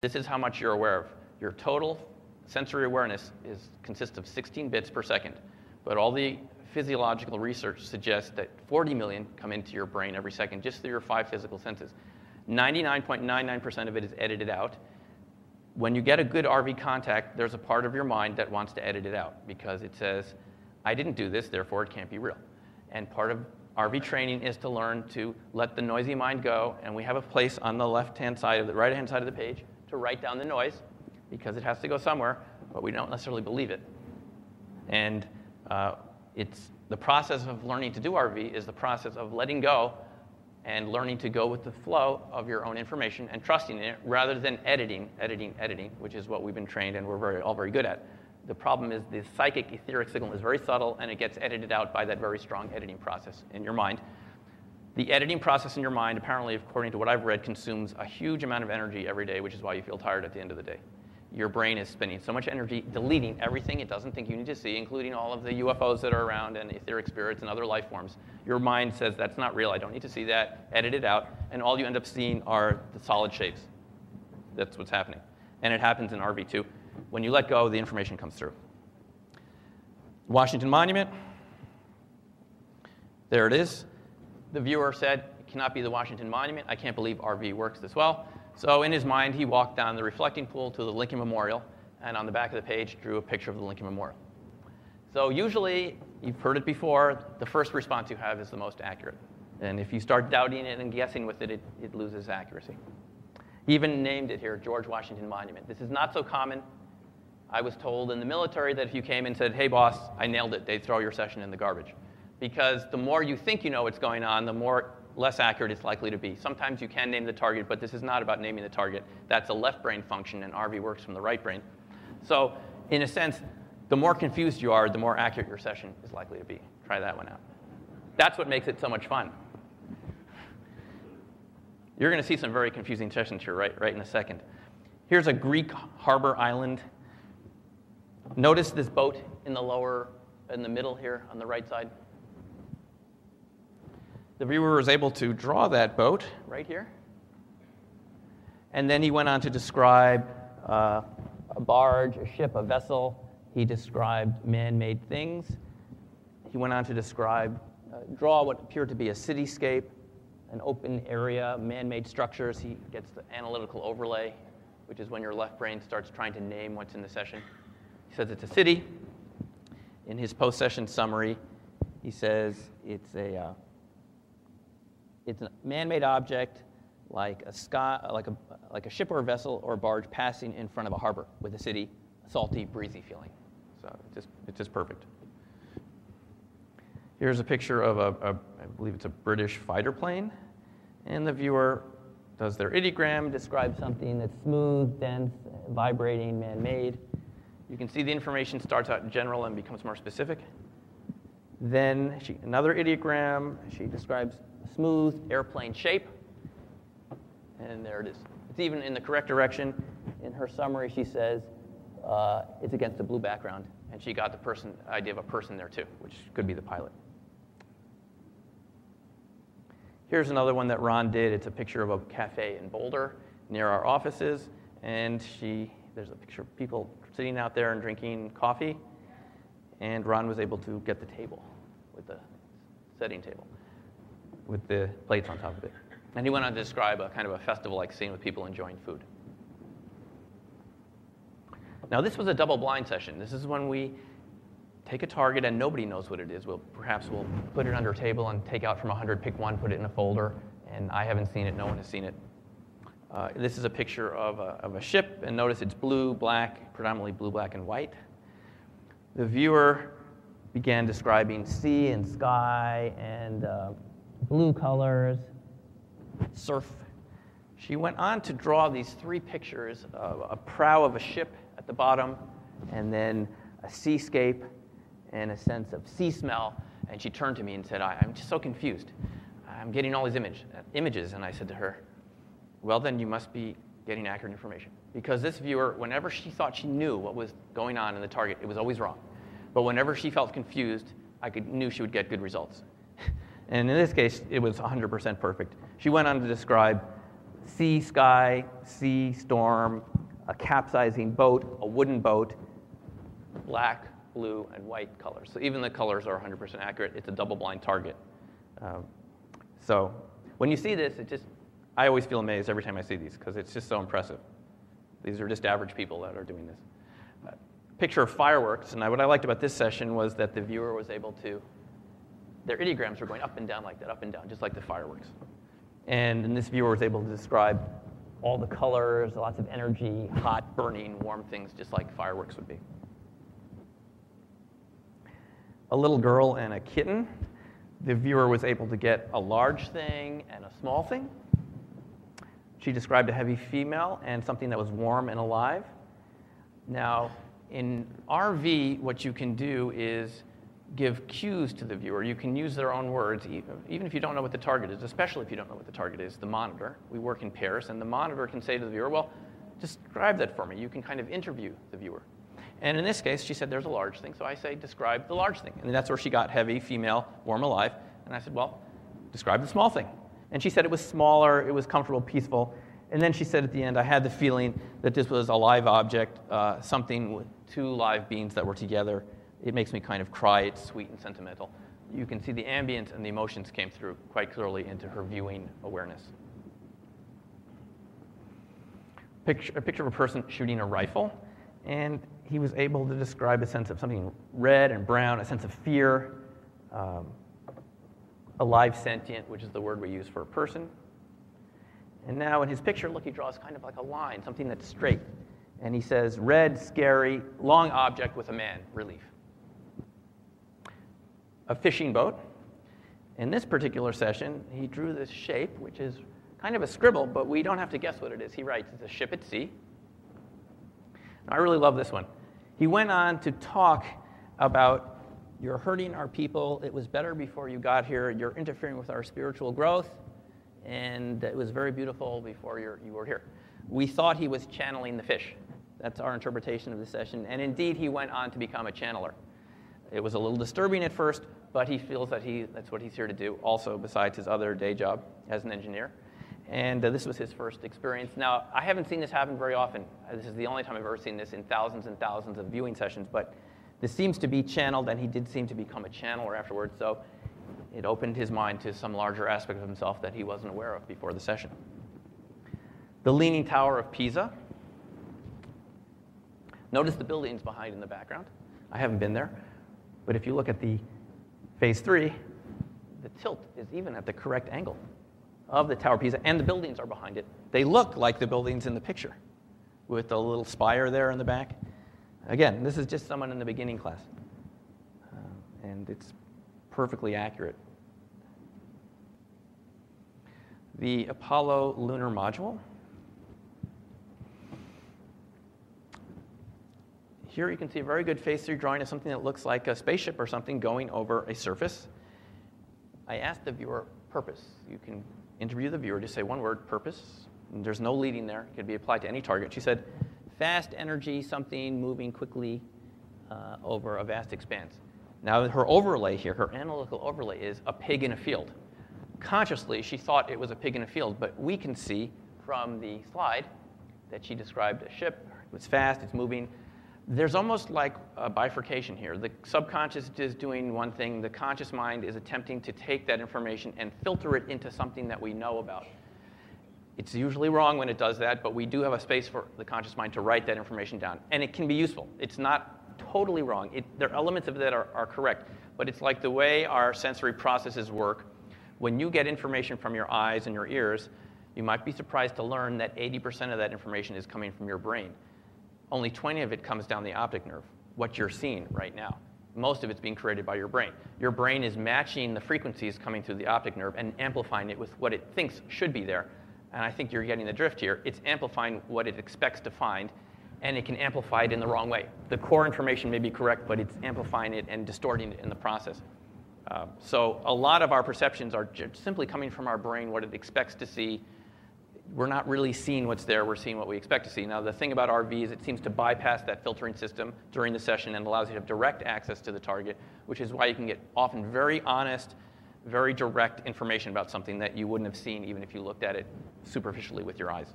This is how much you're aware of. Your total sensory awareness consists of 16 bits per second, but all the physiological research suggests that 40 million come into your brain every second just through your 5 physical senses. 99.99% of it is edited out. When you get a good RV contact, there's a part of your mind that wants to edit it out because it says, I didn't do this, therefore it can't be real. And part of RV training is to learn to let the noisy mind go, and we have a place on the left-hand side of the right-hand side of the page to write down the noise because it has to go somewhere, but we don't necessarily believe it. And it's the process of learning to do RV is the process of letting go and learning to go with the flow of your own information and trusting in it rather than editing, which is what we've been trained and we're all very good at. The problem is the psychic etheric signal is very subtle and it gets edited out by that very strong editing process in your mind. The editing process in your mind, apparently, according to what I've read, consumes a huge amount of energy every day, which is why you feel tired at the end of the day. Your brain is spending so much energy deleting everything it doesn't think you need to see, including all of the UFOs that are around and etheric spirits and other life forms. Your mind says, that's not real, I don't need to see that, edit it out, and all you end up seeing are the solid shapes. That's what's happening. And it happens in RV too. When you let go, the information comes through. Washington Monument. There it is. The viewer said, it cannot be the Washington Monument. I can't believe RV works this well. So in his mind, he walked down the reflecting pool to the Lincoln Memorial, and on the back of the page drew a picture of the Lincoln Memorial. So usually, you've heard it before, the first response you have is the most accurate. And if you start doubting it and guessing with it, it loses accuracy. He even named it here, George Washington Monument. This is not so common. I was told in the military that if you came and said, hey boss, I nailed it, they'd throw your session in the garbage. Because the more you think you know what's going on, the more less accurate it's likely to be. Sometimes you can name the target, but this is not about naming the target. That's a left brain function, and RV works from the right brain. So in a sense, the more confused you are, the more accurate your session is likely to be. Try that one out. That's what makes it so much fun. You're going to see some very confusing sessions here right in a second. Here's a Greek harbor island. Notice this boat in the middle here on the right side. The viewer was able to draw that boat right here. And then he went on to describe a barge, a ship, a vessel. He described man-made things. He went on to draw what appeared to be a cityscape, an open area, man-made structures. He gets the analytical overlay, which is when your left brain starts trying to name what's in the session. He says it's a city. In his post-session summary, he says it's a man-made object like a ship or a vessel or a barge passing in front of a harbor with a city, a salty, breezy feeling. So it's just perfect. Here's a picture of I believe it's a British fighter plane, and the viewer does their ideogram, describes something that's smooth, dense, vibrating, man-made. You can see the information starts out general and becomes more specific. Then another ideogram, she describes a smooth airplane shape, and there it is. It's even in the correct direction. In her summary, she says it's against a blue background, and she got the idea of a person there too, which could be the pilot. Here's another one that Ron did. It's a picture of a cafe in Boulder near our offices, and there's a picture of people sitting out there and drinking coffee, and Ron was able to get the table with the setting table with the plates on top of it. And he went on to describe a kind of a festival-like scene with people enjoying food. Now, this was a double-blind session. This is when we take a target and nobody knows what it is. Perhaps we'll put it under a table and take out from 100, pick one, put it in a folder, and I haven't seen it, no one has seen it. This is a picture of a ship, and notice it's blue, black, predominantly blue, black, and white. The viewer began describing sea and sky and blue colors, surf. She went on to draw these 3 pictures of a prow of a ship at the bottom, and then a seascape and a sense of sea smell. And she turned to me and said, I'm just so confused. I'm getting all these images. And I said to her, well, then you must be getting accurate information. Because this viewer, whenever she thought she knew what was going on in the target, it was always wrong. But whenever she felt confused, I knew she would get good results. And in this case, it was 100% perfect. She went on to describe sea, sky, sea, storm, a capsizing boat, a wooden boat, black, blue, and white colors. So even the colors are 100% accurate. It's a double-blind target. So when you see this, I always feel amazed every time I see these because it's just so impressive. These are just average people that are doing this. Picture of fireworks, and what I liked about this session was that the viewer was able to, their ideograms were going up and down like that, up and down, just like the fireworks. And this viewer was able to describe all the colors, lots of energy, hot, burning, warm things, just like fireworks would be. A little girl and a kitten. The viewer was able to get a large thing and a small thing. She described a heavy female and something that was warm and alive. Now, in RV, what you can do is give cues to the viewer. You can use their own words, even if you don't know what the target is, especially if you don't know what the target is, the monitor. We work in pairs, and the monitor can say to the viewer, well, describe that for me. You can kind of interview the viewer. And in this case, she said there's a large thing, so I say describe the large thing. And that's where she got heavy, female, warm, alive. And I said, well, describe the small thing. And she said it was smaller, it was comfortable, peaceful. And then she said at the end, I had the feeling that this was a live object, something with two live beings that were together. It makes me kind of cry. It's sweet and sentimental. You can see the ambience and the emotions came through quite clearly into her viewing awareness. A picture of a person shooting a rifle. And he was able to describe a sense of something red and brown, a sense of fear, alive, sentient, which is the word we use for a person. And now in his picture, look, he draws kind of like a line, something that's straight. And he says, red, scary, long object with a man, relief. A fishing boat. In this particular session, he drew this shape, which is kind of a scribble, but we don't have to guess what it is. He writes, it's a ship at sea. I really love this one. He went on to talk about, you're hurting our people, it was better before you got here, you're interfering with our spiritual growth, and it was very beautiful before you were here. We thought he was channeling the fish. That's our interpretation of the session, and indeed he went on to become a channeler. It was a little disturbing at first, but he feels that that's what he's here to do, also besides his other day job as an engineer. And this was his first experience. Now, I haven't seen this happen very often. This is the only time I've ever seen this in thousands and thousands of viewing sessions. But this seems to be channeled, and he did seem to become a channeler afterwards. So it opened his mind to some larger aspect of himself that he wasn't aware of before the session. The Leaning Tower of Pisa. Notice the buildings behind in the background. I haven't been there. But if you look at the phase 3, the tilt is even at the correct angle of the Tower of Pisa, and the buildings are behind it. They look like the buildings in the picture, with a little spire there in the back. Again, this is just someone in the beginning class, and it's perfectly accurate. The Apollo lunar module. Here you can see a very good phase 3 drawing of something that looks like a spaceship or something going over a surface. I asked the viewer purpose. You can interview the viewer, just say one word, purpose. And there's no leading there. It could be applied to any target. She said, fast energy, something moving quickly over a vast expanse. Now, her overlay here, her analytical overlay is a pig in a field. Consciously, she thought it was a pig in a field, but we can see from the slide that she described a ship. It's fast, it's moving. There's almost like a bifurcation here. The subconscious is doing one thing. The conscious mind is attempting to take that information and filter it into something that we know about. It's usually wrong when it does that, but we do have a space for the conscious mind to write that information down. And it can be useful. It's not totally wrong. There are elements of it that are correct, but it's like the way our sensory processes work. When you get information from your eyes and your ears, you might be surprised to learn that 80% of that information is coming from your brain. Only 20 of it comes down the optic nerve, what you're seeing right now. Most of it's being created by your brain. Your brain is matching the frequencies coming through the optic nerve and amplifying it with what it thinks should be there. And I think you're getting the drift here. It's amplifying what it expects to find, and it can amplify it in the wrong way. The core information may be correct, but it's amplifying it and distorting it in the process. So a lot of our perceptions are simply coming from our brain, what it expects to see. We're not really seeing what's there. We're seeing what we expect to see. Now, the thing about RV is it seems to bypass that filtering system during the session and allows you to have direct access to the target, which is why you can get often very honest, very direct information about something that you wouldn't have seen even if you looked at it superficially with your eyes.